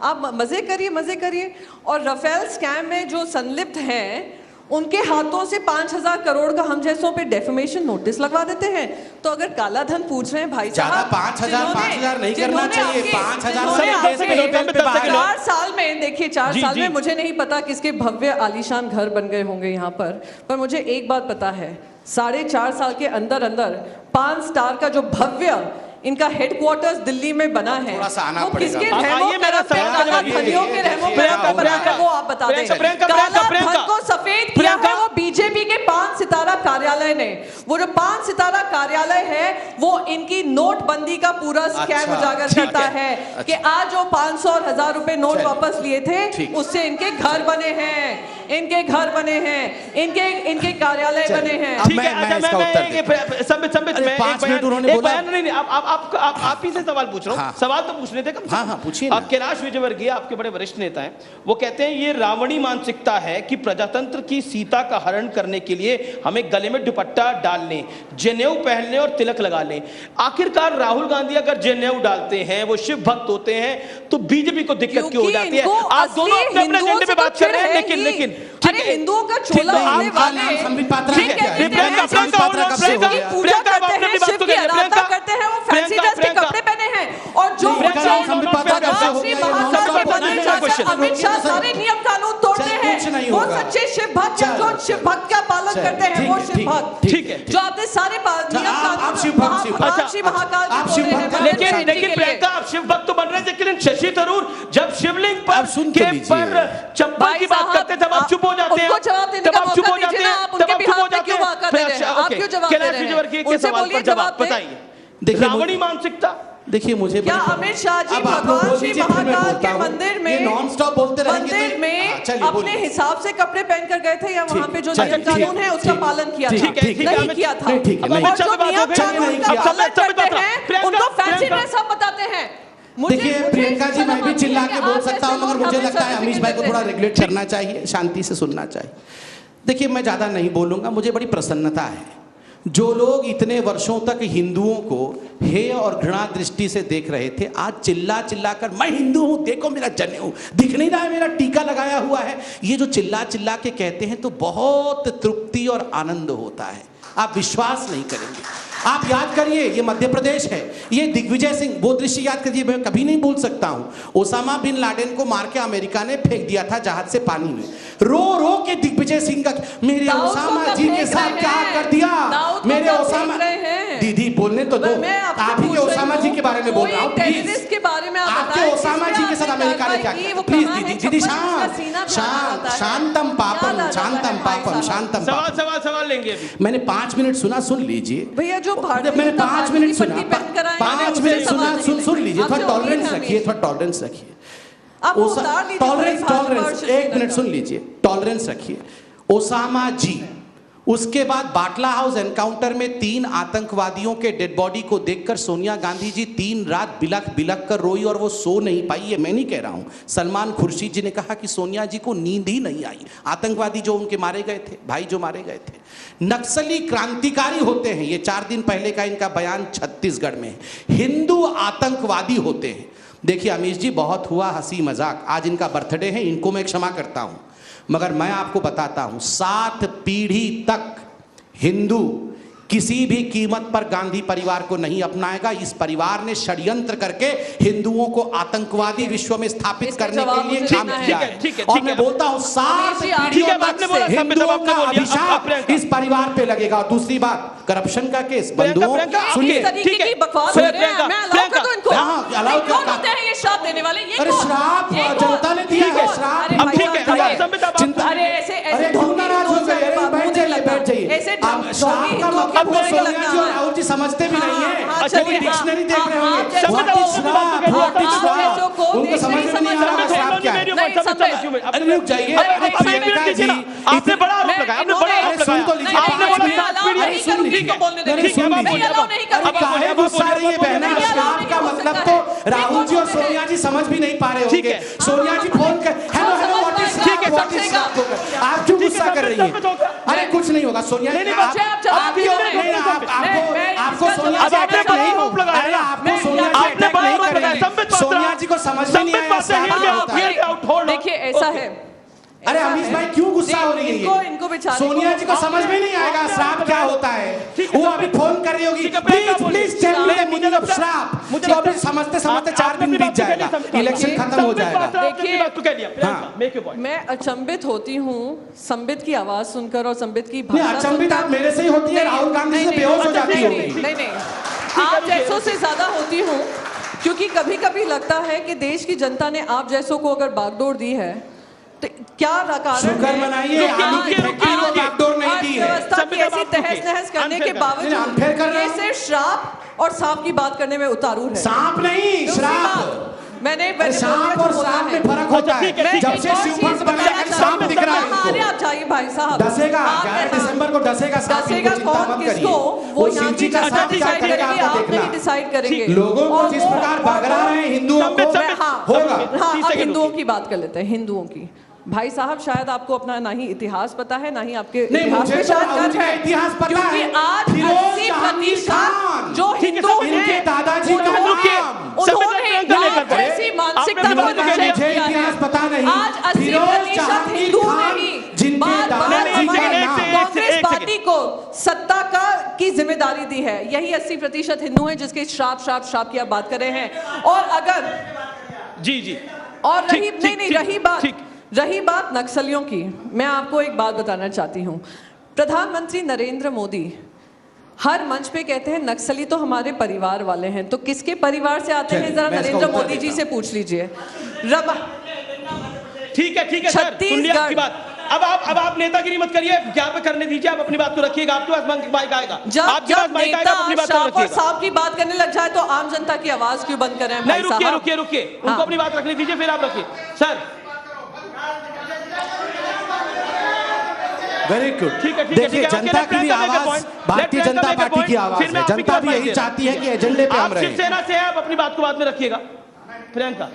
आप मजे करिए। और राफेल स्कैम में जो संलिप्त हैं, उनके हाथों से 5,000 करोड़ का हम जैसों पे डेफेमेशन नोटिस लगवा देते हैं। तो अगर काला धन पूछ रहे हैं भाई साहब, 5,000 नहीं करना चाहिए, 5,000 4 साल में, देखिए 4 साल में मुझे नहीं पता किसके भव्य आलीशान घर बन गए होंगे यहाँ पर मुझे एक बात पता है, 4.5 साल के अंदर 5 स्टार का जो भव्य इनका हेडक्वार्टर्स दिल्ली में बना है, वो किसके रहमो धनियों के रहमो बना है, वो आप बता दें। काला धन को सफेद किया है वो बीजेपी के 5 सितारा कार्यालय कार्यालय ने, वो जो 5 सितारा कार्यालय है वो इनकी नोटबंदी का पूरा स्कैम उजागर करता है कि आज जो 500 और 1000 रुपए नोट वापस लिए थे उससे इनके घर बने हैं, इनके घर बने हैं, इनके कार्यालय बने हैं। ठीक है, आप ही से सवाल पूछ रहा हूँ। सवाल तो पूछने थे कम से कम। पूछिए। आप कैलाश विजयवर्गीय आपके बड़े वरिष्ठ नेता हैं, वो कहते हैं ये रावणी मानसिकता है कि प्रजातंत्र की सीता का हरण करने के लिए हमें गले में दुपट्टा डालने, जनेऊ पहनने और तिलक लगा लें। आखिरकार राहुल गांधी अगर जनेऊ डालते हैं, वो शिव भक्त होते हैं, तो बीजेपी को दिक्कत क्यों हो जाती है? आप दोनों अपने अपने एजेंडे पे बात कर रहे हैं, लेकिन अरे हिंदुओं का चोला लेने वाले संबित पात्रा पूजा करते हैं, शिव की आराधना करते हैं, वो फैंसी ड्रेस के कपड़े पहने हैं, और जो भगवान श्री महाकाल के मंदिर जाकर अमित शाह सारे नियम कानून तोड़ते हैं, वो सच्चे शिव भक्त हैं, जो शिव भक्त का पालन करते हैं, वो शिव भक्त। ठीक है, जो आपने सारे नियम कानून श्री महाकाल लेकिन प्रियंका आप शिव भक्त तो बन रहे थे, लेकिन शशि थरूर जब शिवलिंग पर चप्पल की बात करते थे आप चुप हो जाते हैं। उनको जवाब देने का मौका दीजिए ना, आप उनके बिहार में क्यों वाक़ा दे रहे हैं? आप क्यों जवाब दे रहे हैं? उनसे बोलिए, जवाब बताइए। रावणी मानसिकता, देखिए मुझे क्या अमित शाह जी भगवान श्री महाकाल के मंदिर में नॉन स्टॉप बोलते रहेंगे मंदिर में अपने हिसाब से कपड़े पहनकर गए थे, या वहाँ पे जो नियम कानून है उसका पालन किया था? नहीं किया था। और जो नियम कानून का पालन करते हैं उनको फैंसी ड्रेस आप बताते हैं। देखिए प्रियंका जी, मैं भी चिल्ला के बोल सकता हूँ, मगर मुझे लगता है अमीश भाई को थोड़ा रेगुलेट करना चाहिए, शांति से सुनना चाहिए। देखिए मैं ज्यादा नहीं बोलूंगा, मुझे बड़ी प्रसन्नता है जो लोग इतने वर्षों तक हिंदुओं को हेय और घृणा दृष्टि से देख रहे थे, आज चिल्ला चिल्ला कर मैं हिंदू हूं, देखो मेरा जनेऊ दिख नहीं रहा है, मेरा टीका लगाया हुआ है, ये जो चिल्ला चिल्ला के कहते हैं तो बहुत तृप्ति और आनंद होता है। आप विश्वास नहीं करेंगे। आप याद करिए, ये मध्य प्रदेश है, ये दिग्विजय सिंह, वो दृश्य याद करिए, मैं कभी नहीं भूल सकता हूं। ओसामा बिन लादेन को मार के अमेरिका ने फेंक दिया था जहाज से पानी में, रो रो के दिग्विजय सिंह का मेरे ओसामा जी के साथ क्या कर दिया, मेरे ओसामा। दीदी बोलने तो दो, आप ही के ओसामा जी के बारे में बोल रहा हूँ, प्लीज के बारे में आपके ओसामा जी के साथ अमेरिका ने क्या किया? प्लीज दीदी, दीदी शांतम पापम, शांतम पापम, शांतम। सवाल लेंगे अभी। मैंने 5 मिनट सुना, सुन लीजिए भैया। जो मैंने 5 मिनट सुना, 5 मिनट सुना, सुन लीजिए, थोड़ा टॉलरेंस रखिए, थोड़ा टॉलरेंस रखिए। टॉलरेंस 1 मिनट सुन लीजिए, टॉलरेंस रखिए। ओसामा जी, उसके बाद बाटला हाउस एनकाउंटर में 3 आतंकवादियों के डेड बॉडी को देखकर सोनिया गांधी जी 3 रात बिलख बिलख कर रोई और वो सो नहीं पाई। ये मैं नहीं कह रहा हूं, सलमान खुर्शीद जी ने कहा कि सोनिया जी को नींद ही नहीं आई। आतंकवादी जो उनके मारे गए थे, भाई जो मारे गए थे, नक्सली क्रांतिकारी होते हैं, ये 4 दिन पहले का इनका बयान छत्तीसगढ़ में है। हिंदू आतंकवादी होते हैं। देखिए अमीश जी, बहुत हुआ हंसी मजाक, आज इनका बर्थडे है, इनको मैं क्षमा करता हूं, मगर मैं आपको बताता हूं 7 पीढ़ी तक हिंदू किसी भी कीमत पर गांधी परिवार को नहीं अपनाएगा। इस परिवार ने षड्यंत्र करके हिंदुओं को आतंकवादी विश्व में स्थापित करने के लिए काम किया है। और मैं बोलता हूं 7 पीढ़ियों तक हिंदुओं का अभिशाप इस परिवार पे लगेगा। और दूसरी बात, करप्शन का केस, बंधुओं सुनिए, अरे श्राप जनता ने दिया है, श्राप। श्राप का मतलब सोनिया जी और राहुल जी समझते भी नहीं है, कोई डिक्शनरी देख रहे होंगे, उनको समझ में नहीं आ रहा श्राप क्या है। अरे रुक जाइए, प्रियंका जी आपने बड़ा आरोप लगाया, आपने बड़ा आरोप लगाया, सुन तो लीजिए, श्राप का मतलब तो राहुल जी और सोनिया जी समझ भी नहीं पा रहे होंगे। सोनिया जी फोन कर, हेलो हेलो व्हाट इज श्राप, आप क्यों गुस्सा कर रही हैं? अरे कुछ नहीं होगा सोनिया जी, आपको सोनिया जी अटैक नहीं होगा, आपको सोनिया जी अटैक नहीं करेंगे। सोनिया जी को समझ में नहीं आया श्राप होता है। देखिए ऐसा है, अरे अमीश भाई क्यों गुस्सा हो रही है? इनको सोनिया जी को समझ में नहीं आएगा श्राप क्या होता है। वो अभी फोन कर रही होगी, please tell me the meaning of shraap. मुझे अभी समझते समझते 4 दिन बीत जाएगा, इलेक्शन खत्म हो जाएगा। देखिए मैं अचंभित होती हूँ संबित की आवाज सुनकर और संबित की भाषा। अचंभित आप मेरे से ही होती है, राहुल गांधी से बेहोश हो जाती होगी। नहीं, आप जैसों से ज्यादा होती हूँ, क्योंकि कभी कभी लगता है कि देश की जनता ने आप जैसों को अगर बागडोर दी है तो क्या कारण शुक्र मनाइए, बागडोर नहीं दी है। ऐसी तहस नहस करने के unfair कर बावजूद रहा ये हूं। सिर्फ श्राप और सांप की बात करने में उतारू है। सांप नहीं, दूसरी श्राप। बात, मैंने सांप और सांप में फर्क होता है। जब से शिवभक्त बना है, सांप दिख रहा है अरे इनको। आप जाइए भाई साहब, डसेगा, आप 11 ऐसा- दिसंबर को डसेगा सांप, डसेगा इनको चिंता कौन मत किसको, करिए। वो वो यहाँ शिवजी की का जनता सांप क्या डिसाइड करेगा करेगी, आपको आप नहीं देखना। डिसाइड करेंगे। लोगों को और जिस वो- प्रकार बगरा रहे हैं हिंदुओं को, हाँ, होगा। हाँ, 30 अब सेकंड हिंदुओं रुकिए। की बात कर लेते हैं, हिंदुओं की। भाई साहब शायद आपको अपना ना ही इतिहास पता है ना ही आपके नहीं, इतिहास मुझे में तो शायद उनका गर्व है। इतिहास पता क्योंकि है। आज फिरोज 80% खान, जो ठीक है, हिंदू सब हैं, इनके दादाजी तो उन्होंने- रुकिए। उन्होंने सब इतना यहाँ लेकर पढ़े। जैसी मानसिकता आपने को बात रिजेक्ट करी। मुझे किया है। इतिहास पता नहीं। आज 80% फिरोज हिंदू खान, नहीं, जिनके बार-बार दादाजी नहीं, का हमारे नाम- कांग्रेस एक पार्टी को सत्ता की जिम्मेदारी दी है। यही 80% हिंदू हैं जिसके श्राप की आप बात कर रहे हैं। और अगर जी जी और ठीक, रही ठीक, नहीं नहीं ठीक, रही बात नक्सलियों की, मैं आपको एक बात बताना चाहती हूँ। प्रधानमंत्री नरेंद्र मोदी हर मंच पे कहते हैं नक्सली तो हमारे परिवार वाले हैं, तो किसके परिवार से आते हैं चलिए, जरा मैं इसका नरेंद्र उत्तर मोदी जी देता से पूछ लीजिए। ठीक है सर, सुन लिया आपकी बात। अब आप नेतागिरी मत करिए, यहाँ पे करने दीजिए, आप अपनी बात तो रखिएगा। आपके पास माइक आएगा, जब आपके पास माइक आएगा, आप अपनी बात तो श्राप और रखिएगा। सांप की बात करने लग जाए तो आम जनता की आवाज क्यों बंद करें भाई नहीं, साहब? रुकिए, उनको हाँ। अपनी बात रखने दीजिए, फिर आप रखिए सर। Very good. ठीक है, देखिए, जनता की भी आवाज भारतीय जनता पार्टी की आवाज है। जनता भी यही चाहती है कि एजेंडे पे हम आप रहें। शिवसेना से हैं, आप अपनी बात को बाद में रखिएगा। प्रियंका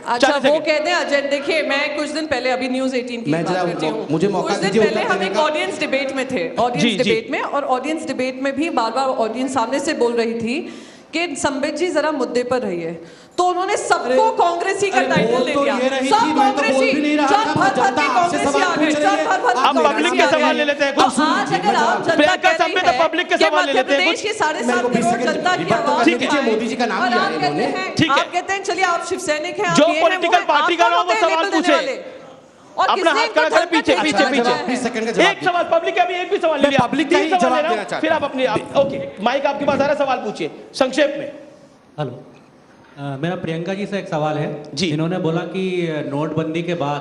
अच्छा, 40 वो सेकंड। कहते हैं अजय, देखिए मैं कुछ दिन पहले अभी न्यूज़ 18 की मैं बात जरा करती हूँ। मुझे मौका कुछ दिन दीजिए पहले उत्तर हम देने एक का। ऑडियंस डिबेट में थे, जी, ऑडियंस जी। डिबेट में, और ऑडियंस डिबेट में भी बार बार ऑडियंस सामने से बोल रही थी कि संबित जी जरा मुद्दे पर रहिए, तो उन्होंने सबको कांग्रेसी का अरे टाइटल बोल दे तो दिया। ये रही सब थी, मैं तो बोल भी नहीं रहा था, जब भर भर जनता के आपसे कांग्रेसी सवाल आ गए, पूछ रही जब है। भर भर के अब पब्लिक के कांग्रेसी आ सवाल गए। ले लेते हैं तो कुछ। आज अगर आप जनता प्रियंका कह संबित रही है पब्लिक के कि सवाल ले मध्य लेते हैं प्रदेश कुछ। की 7.5 मेरे को 20 करोड़ सेकंड जनता की रिबट तो आवाज करने दीजिए, उठाएं। मोदी जी का नाम और लिया आप है कहते इन्होंने। हैं, ठीक है। आप कहते हैं चलिए आप शिवसैनिक हैं, जो आप ये हैं, वो पॉलिटिकल हैं, पार्टी आप का नाम, कौन वो होते हैं सवाल लेबल देने पूछे। वाले? और अपना किसने हाथ इनको खड़ा करें, धक्का पीछे देके पीछे भेजा पीछे है? 20 सेकंड का जवाब एक सवाल पब्लिक का भी, एक भी सवाल ले मैं लिया। पब्लिक का ही 3 सवाल जवाब ले रहा हूं, देना चाहता फिर आप अपने ओके माइक आपके पास आ रहा है, सवाल पूछिए संक्षेप में। हेलो, मेरा प्रियंका जी से एक सवाल है जी। इन्होंने बोला कि नोटबंदी के बाद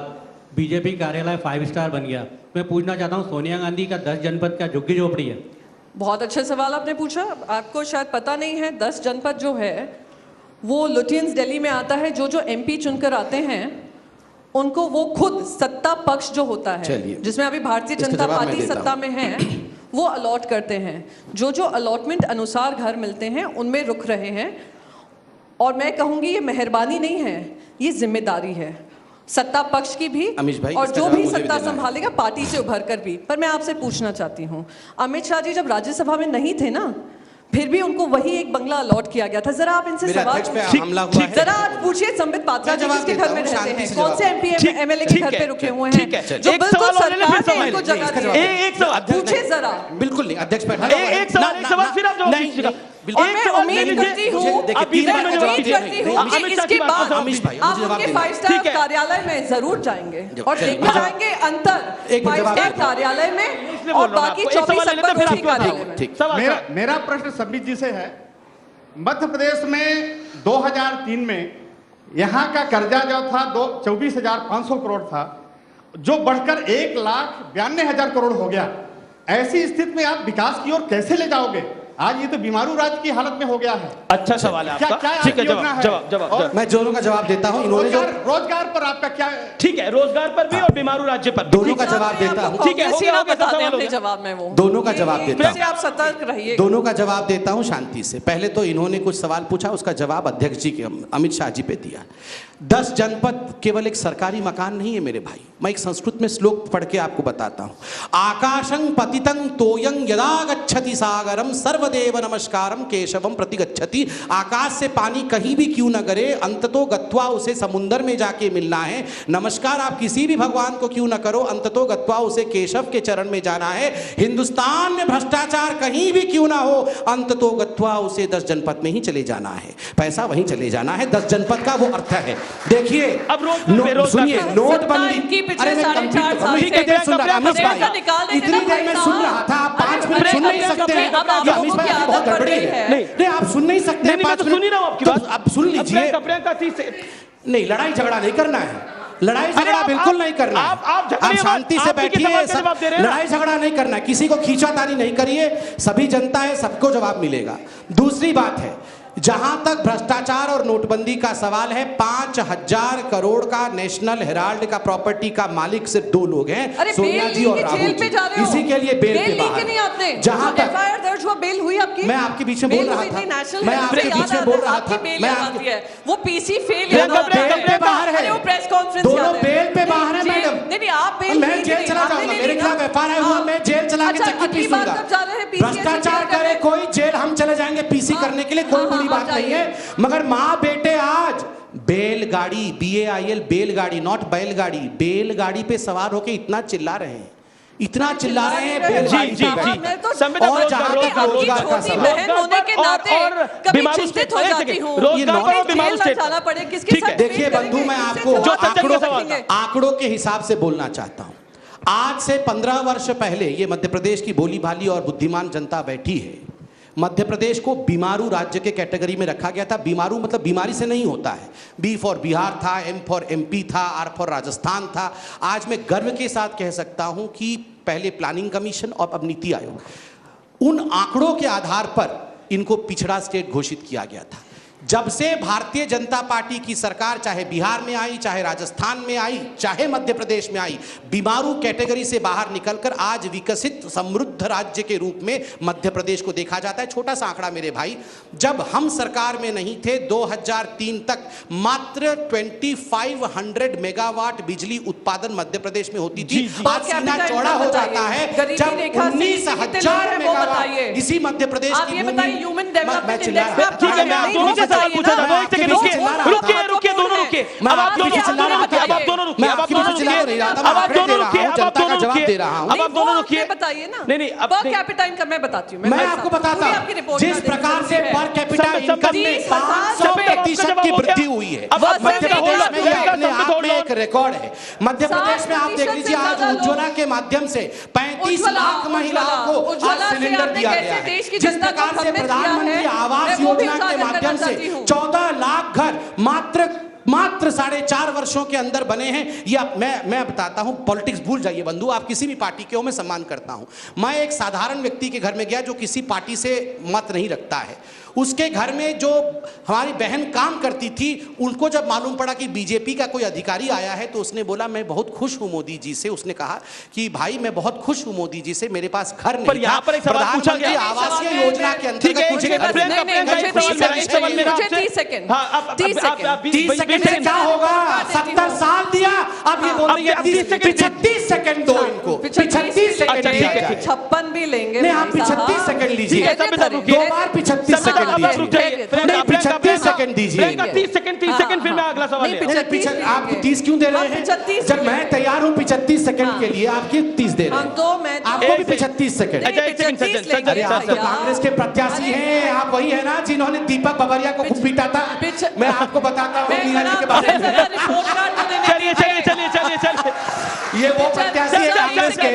बीजेपी कार्यालय 5 स्टार बन गया। मैं पूछना चाहता हूँ सोनिया गांधी का 10 जनपद क्या झुग्गी झोपड़ी है? बहुत अच्छा सवाल आपने पूछा। आपको शायद पता नहीं है, 10 जनपद जो है वो लुटियंस दिल्ली में आता है। जो एमपी चुनकर आते हैं उनको वो खुद सत्ता पक्ष जो होता है, चलिए, जिसमें अभी भारतीय इसका जनता जवाब मैं पार्टी देता सत्ता हूं। में है, वो अलॉट करते हैं। जो अलॉटमेंट अनुसार घर मिलते हैं उनमें रुक रहे हैं। और मैं कहूंगी ये मेहरबानी नहीं है, ये जिम्मेदारी है सत्ता पक्ष की भी, अमीश भाई, और इसका जो जवाब भी मुझे भी सत्ता देना है। संभालेगा पार्टी से उभर कर भी। पर मैं आपसे पूछना चाहती हूँ, अमित शाह जी जब राज्यसभा में नहीं थे ना, फिर भी उनको वही एक बंगला अलॉट किया गया था। जरा आप इनसे मेरे सवाल अध्यक्ष पे पूछिए। हमला हुआ है। जरा आप पूछिए संबित पात्रा मैं जी जवाब जिसके देता घर में हूं, रहते शांति हैं, से कौन जवाब से एमपी ठीक- एमएलए के ठीक घर है, पे रुके हुए ठीक है। हैं, जो एक बिल्कुल सवाल और ले लो, फिर सरकार ने सवाल। इनको जगह इसका दी जवाब है। एक सवाल पूछिए जरा। बिल्कुल नहीं, अध्यक्ष बैठा एक सवाल फिर आप जवाब दीजिएगा। और मैं उम्मीद करती हूँ, देखिए, अभी तीन मैं मिनट का जवाब उम्मीद दीजिए। करती नहीं, हूँ अमित कि शाह की इसके बात को बाद जवाब अमिश भाई, आप मुझे जवाब उनके देना। 5 स्टार ठीक है। कार्यालय में जरूर जाएंगे और चलिए, देखने मैं जवाब- जाएंगे अंतर एक मिनट 5 जवाब स्टार देता हूं। कार्यालय में इसलिए और बोल रहा हूं बाकी आपको। एक 24 सवाल ले लेते हैं, फिर अकबर आपकी बात कार्यालय में। ठीक। सवाल मेरा प्रश्न संबित जी से है। मध्य प्रदेश में 2003 में यहाँ का कर्जा जो था 24,500 करोड़ था, जो बढ़कर 1,92,000 करोड़ हो गया। ऐसी स्थिति में आप विकास की ओर कैसे ले जाओगे? आज ये तो बीमारू राज्य की हालत में हो गया है। अच्छा सवाल है क्या आपका। क्या ठीक है, योजना है? जवाब और मैं दोनों का जवाब देता हूं। इन्होंने जो रोजगार पर आपका क्या? ठीक है, रोजगार पर भी और बीमारू राज्य पर भी। दोनों का जवाब देता हूं। ठीक है, हो गया, बता दें सवाल हो अपने गया। जवाब में वो दोनों का जवाब देता इससे आप सतर्क रहिए। दोनों का जवाब देता हूं शांति से। पहले तो इन्होंने कुछ सवाल पूछा, उसका जवाब अध्यक्ष जी के अमित शाह जी पे दिया। 10 जनपद केवल एक सरकारी मकान नहीं है मेरे भाई। मैं एक संस्कृत में श्लोक पढ़ के आपको बताता हूं। आकाशं पतितं तोयं यदा गच्छति सागरम सर्वदेव नमस्कारम केशवम प्रति गच्छति। आकाश से पानी कहीं भी क्यों न गिरे, अंततो गत्वा उसे समुद्र में जाके मिलना है। नमस्कार आप किसी भी भगवान को क्यों न करो, अंततो गत्वा उसे केशव के चरण में जाना है। हिंदुस्तान में भ्रष्टाचार कहीं भी क्यों ना हो, अंततो गत्वा उसे 10 जनपद में ही चले जाना है। पैसा वहीं चले जाना है। 10 जनपद का वो अर्थ है। देखिए अब रोजगार सुनिए, सत्ता नोटबंदी। इनकी पिछले अरे मैं 4.5 साल ठीक से है, सुन रहा अमित प्रियंका भाई, निकाल देते इतनी ना देर भाई में साहब। सुन रहा था। आप 5 मिनट सुन नहीं सकते हैं। अब आप ये लोगों अमित भाई की आपकी बहुत आदत पड़ गड़बड़ी गई है। है। नहीं आप सुन नहीं सकते हैं नहीं, मैं 5 तो मिनट। सुन ही रहा हूं आपकी तो बात। अब सुन लीजिए। प्रियंका 30 से नहीं, लड़ाई झगड़ा नहीं करना है। लड़ाई झगड़ा बिल्कुल नहीं करना। आप शांति से बैठिए, लड़ाई झगड़ा नहीं करना, किसी को खींचातानी नहीं करिए, सभी जनता है, सबको जवाब मिलेगा। दूसरी बात है, जहां तक भ्रष्टाचार और नोटबंदी का सवाल है, 5000 करोड़ का नेशनल हेराल्ड का प्रॉपर्टी का मालिक सिर्फ 2 लोग हैं, सोनिया जी और राहुल जी। इसी के लिए बेल पे बाहर। जहां तक एफआईआर दर्ज हुआ, बेल हुई आपकी? मैं आपके बीच में बोल रहा था, मैं आपके बीच में बोल रहा था, वो पीसी फेल बेल पे बाहर है, वो प्रेस कॉन्फ्रेंस दोनों बेल पे बाहर है मैडम। नहीं आप बेल, मैं जेल चला जाऊंगा, मेरे खिलाफ एफआईआर हुआ, मैं जेल चला के चक्की पीसूंगा। भ्रष्टाचार करे कोई, जेल हम चले जाएंगे पीसी करने के लिए, कोई बड़ी बात नहीं है। मगर माँ बेटे आज बेलगाड़ी, BAIL बेलगाड़ी, नॉट बैलगाड़ी, बेलगाड़ी पे सवार होके इतना चिल्ला रहे हैं, इतना चिल्ला रहे हैं बेलगाड़ी पे बैठ। और जहां तक रोजगार का सवाल, होने के नाते कभी चिंतित हो जाती हूं, देखिए बंधु, मैं आपको आंकड़ों के हिसाब से बोलना चाहता हूं। आज से 15 वर्ष पहले ये मध्य प्रदेश की भोली भाली और बुद्धिमान जनता बैठी है। मध्य प्रदेश को बीमारू राज्य के कैटेगरी में रखा गया था। बीमारू मतलब बीमारी से नहीं होता है। B फॉर बिहार था, M फॉर MP था, R फॉर राजस्थान था। आज मैं गर्व के साथ कह सकता हूं कि पहले प्लानिंग कमीशन और अब नीति आयोग, उन आंकड़ों के आधार पर इनको पिछड़ा स्टेट घोषित किया गया था। जब से भारतीय जनता पार्टी की सरकार चाहे बिहार में आई, चाहे राजस्थान में आई, चाहे मध्य प्रदेश में आई, बीमारू कैटेगरी से बाहर निकलकर आज विकसित समृद्ध राज्य के रूप में मध्य प्रदेश को देखा जाता है। छोटा सा आंकड़ा मेरे भाई, जब हम सरकार में नहीं थे 2003 तक मात्र 2500 मेगावाट बिजली उत्पादन मध्य प्रदेश में होती थी। आज सीना चौड़ा हो जाता है जब 19,000 मेगावाट इसी मध्य प्रदेश की भूमि। पूछा था, एक सेकंड रुकिए दोनों रुकिए, अब आप दोनों रुकिए, अब आप दोनों रुकिए, बताइए ना। नहीं पर कैपिटा इनकम मैं बताती हूँ, मैं आपको बताता हूँ जिस प्रकार से पर कैपिटा इनकम में 500% की वृद्धि हुई है मध्य प्रदेश में, ये अपने आप में एक रिकॉर्ड है। मध्य प्रदेश में आप देख लीजिए, आज उज्ज्वला के माध्यम से 35 लाख महिलाओं को आज सिलेंडर दिया गया है। जिस प्रकार से प्रधानमंत्री आवास योजना के माध्यम से 14 लाख घर मात्र 4.5 वर्षों के अंदर बने हैं। ये मैं बताता हूं, पॉलिटिक्स भूल जाइए बंधु, आप किसी भी पार्टी के हो, मैं सम्मान करता हूं। मैं एक साधारण व्यक्ति के घर में गया जो किसी पार्टी से मत नहीं रखता है। उसके घर में जो हमारी बहन काम करती थी, उनको जब मालूम पड़ा कि बीजेपी का कोई अधिकारी आया है तो उसने बोला मैं बहुत खुश हूं मोदी जी से। उसने कहा कि भाई मैं बहुत खुश हूं मोदी जी से, मेरे पास घर नहीं। पर यहाँ पर एक सवाल पूछा गया, आवासीय योजना के अंतर्गत 30 सेकंड क्या होगा? 70 साल दिया, अब ये बोल रही है 35 सेकंड दो इनको, 35 सेकंड। 56 भी लेंगे नहीं, आप 35 सेकंड लीजिए, 2 बार 35 सेकंड लीजिए, 35 सेकंड दीजिए। 30 सेकंड, फिर मैं अगला सवाल। आप 30 क्यों दे रहे हैं? जब मैं तैयार हूँ 35 सेकंड के लिए, आपके 30 दे रहे हैं। आपको भी 35 सेकंड। अरे आप तो कांग्रेस के प्रत्याशी हैं, आप वही है ना जिन्होंने दीपक बबरिया को खूब पीटा था। मैं आपको बताता हूँ के बारे में। चलिए ये वो प्रत्याशी है कांग्रेस के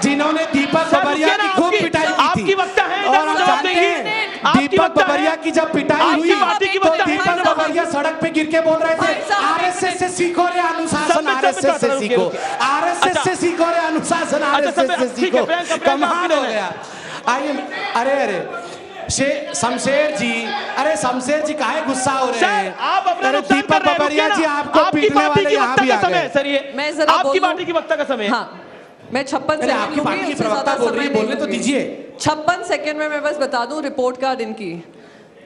जिन्होंने दीपक बबरिया की खूब पिटाई की थी। और हम जानते हैं दीपक बबरिया की जब पिटाई हुई तो दीपक बबरिया सड़क पे गिर के बोल रहे थे आरएसएस से सीखो रे अनुशासन, आरएसएस से सीखो, आरएसएस से सीखो रे अनुशासन, आरएसएस से सीखो। कमाल हो गया। आइए, अरे शमशेर जी, अरे शमशेर जी काहे गुस्सा हो रहे हैं? आप अपना दीपक बबरिया जी आपको पीटने वाले यहाँ भी आ गए। सर ये आपकी पार्टी की वक्ता का समय। हाँ, मैं 56 सेकंड, आपकी पार्टी की प्रवक्ता बोल रही है, बोलने तो दीजिए। 56 सेकंड में मैं बस बता दूं रिपोर्ट कार्ड इनकी।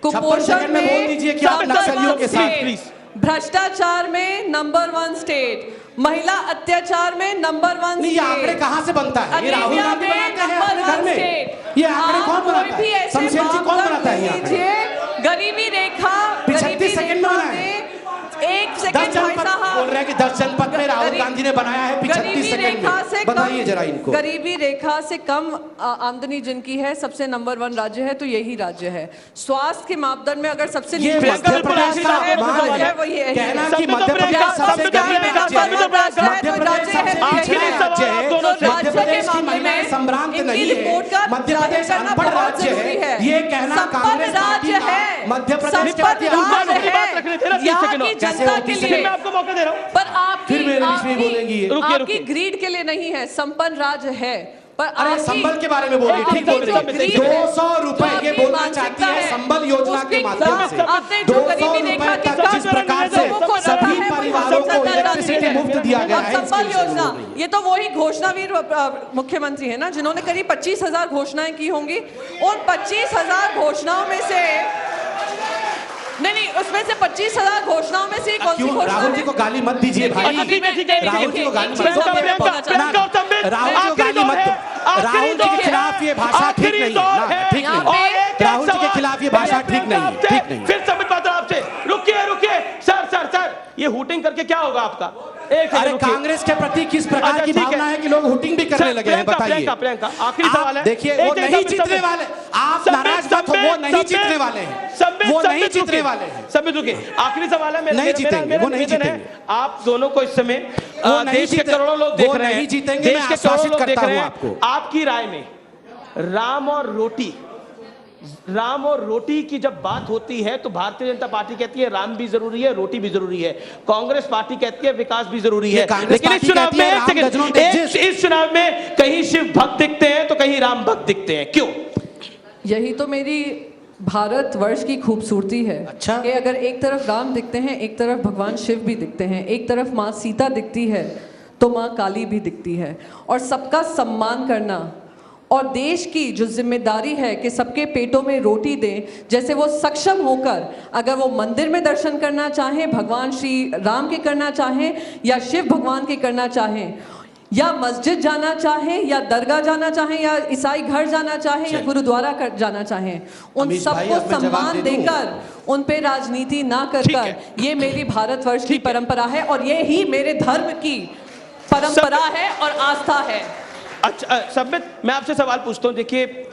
56 सेकंड में बोल दीजिए कि आप नक्सलियों के साथ, प्लीज। भ्रष्टाचार में नंबर 1 स्टेट, महिला अत्याचार में नंबर 1 नहीं, ये आंकड़े कहाँ से बनता है? ये राहुल गांधी बनाते हैं अपने घर में। ये आंकड़े कौन बनाता है? शमशेर जी कौन बनाता है? ये गरीबी रेखा 35 सेकंड में बनाया है। 1 सेकंड बोल रहे हैं कि 10 जनपद में राहुल गांधी ने बनाया है 35 सेकंड में। बताइए जरा इनको। गरीबी रेखा से कम आमदनी जिनकी है, सबसे नंबर 1 राज्य है तो यही राज्य है। स्वास्थ्य के मापदंड में अगर सबसे ये मध्य प्रदेश का अपमान है, कहना कि मध्य प्रदेश सबसे गरीब राज्य है, मध्य प्रदेश सबसे पिछड़ा राज्य है, मध्य प्रदेश की महिलाएं संभ्रांत इनकी नहीं रिपोर्ट का है। मध्य प्रदेश करना अनपढ़ बहुत राज्य जरूरी है, ये कहना संपन्न कांग्रेस पार्टी राज्य का है, मध्य प्रदेश के संपन्न प्रति अभिमान राज्य है। बात रखने दे रहा, है, 30 यहाँ सेकंड की और। जनता के कैसे लिए। मैं आपको मौका दे रहा हूं। पर आपकी फिर मेरे बीच में बोलेंगी ये। आपकी ग्रीड के लिए नहीं है, संपन्न राज्य है। पर अरे आपकी- संबल के बारे में बोल रही, ठीक बोल रही है। 200 रुपए ये बोलना चाहती है संबल योजना के माध्यम से। आपने जो 200 गरीबी रुपए देखा कि तक जिस प्रकार से लोगों को सभी रहा है, परिवारों को संपन्न इलेक्ट्रिसिटी राज्य है। मुफ्त दिया गया अब है, संबल इसके विषय में योजना, बोल रही है। ये तो वही घोषणावीर मुख्यमंत्री है ना, जिन्होंने करीब 25,000 घोषणाएं की होंगी। उन 25,000 घोषणाओं में से नहीं, उसमें से 25,000 घोषणाओं में से कौन सी क्यों घोषणा राहुल जी है? को गाली मत दीजिए भाई। ठीक है, राहुल जी को गाली मत प्रियंका, दीजिए। प्रियंका और संबित, राहुल जी को आखिरी गाली दौर मत है, दो। आखिरी राहुल जी दौर के खिलाफ ये भाषा ठीक आखिरी नहीं दौर है, है। ठीक यहाँ नहीं पे और एक राहुल जी के सवाल, खिलाफ ये भाषा ठीक नहीं है, आपसे, ठीक नहीं है। फिर संबित पात्रा आपसे, रुकिए सर, ये हुटिंग करके क्या होगा आपका? एक अरे रुकिए। कांग्रेस के प्रति किस प्रकार अच्छा, की ठीक है। भावना है कि लोग हुटिंग भी करने लगे हैं, बताइए। प्रियंका, आखिरी सवाल है। देखिए वो नहीं जीतने वाले, आप नाराज मत हो, वो नहीं जीतने वाले हैं, वो नहीं जीतने वाले हैं। संबित रुकिए, आखिरी सवाल है। नहीं जीतेंगे, वो नहीं जीतेंगे। आप दोनों को इस समय वो नहीं देश के जीते- करोड़ों लोग देख वो रहे हैं, नहीं जीतेंगे, मैं देश के करोड़ों आश्वासित लोग देख करता रहे हूं हैं। आपको। आपकी राय में राम और रोटी की जब बात होती है तो भारतीय जनता पार्टी कहती है राम भी जरूरी है, रोटी भी जरूरी है। कांग्रेस पार्टी कहती है विकास भी जरूरी है। लेकिन इस चुनाव में इस चुनाव में कहीं शिव भक्त दिखते हैं तो कहीं राम भक्त दिखते हैं, क्यों? यही तो मेरी भारतवर्ष की खूबसूरती है। अच्छा। कि अगर एक तरफ राम दिखते हैं, एक तरफ भगवान शिव भी दिखते हैं, एक तरफ माँ सीता दिखती है तो माँ काली भी दिखती है। और सबका सम्मान करना और देश की जो जिम्मेदारी है कि सबके पेटों में रोटी दें, जैसे वो सक्षम होकर अगर वो मंदिर में दर्शन करना चाहें, भगवान श्री राम के करना चाहें या शिव भगवान के करना चाहें, या मस्जिद जाना चाहें या दरगाह जाना चाहें या ईसाई घर जाना चाहें या गुरुद्वारा जाना चाहें, उन अमीश भाई, सबको अब मैं जवाब सम्मान दे दूं। देकर उन पे राजनीति ना कर ये मेरी भारतवर्ष की परंपरा है और ये ही मेरे धर्म की परंपरा है और आस्था है। अच्छा संबित, मैं आपसे सवाल पूछता हूं। देखिए,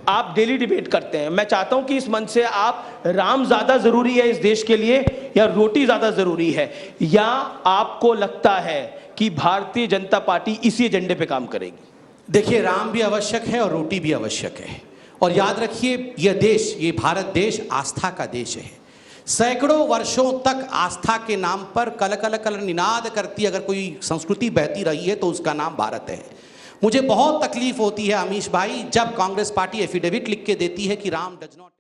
आप डेली डिबेट करते हैं, मैं चाहता हूं कि इस मंच से आप राम ज्यादा जरूरी है इस देश के लिए या रोटी ज्यादा जरूरी है, या आपको लगता है कि भारतीय जनता पार्टी इसी एजेंडे पे काम करेगी? देखिए, राम भी आवश्यक है और रोटी भी आवश्यक है। और याद रखिए, यह देश, ये भारत देश आस्था का देश है। सैकड़ों वर्षों तक आस्था के नाम पर कल कल कल निनाद करती अगर कोई संस्कृति बहती रही है तो उसका नाम भारत है। मुझे बहुत तकलीफ होती है अमीश भाई, जब कांग्रेस पार्टी एफिडेविट लिख के देती है कि राम डज नॉट